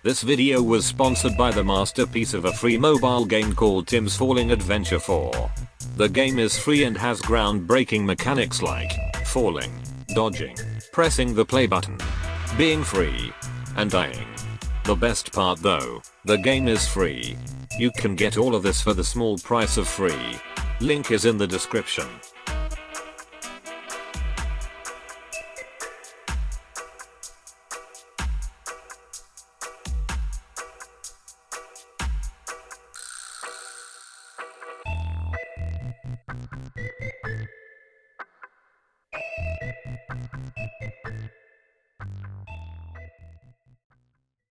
This video was sponsored by the masterpiece of a free mobile game called Tim's Falling Adventure 4. The game is free and has groundbreaking mechanics like falling, dodging, pressing the play button, being free, and dying. The best part though, the game is free. You can get all of this for the small price of free. Link is in the description.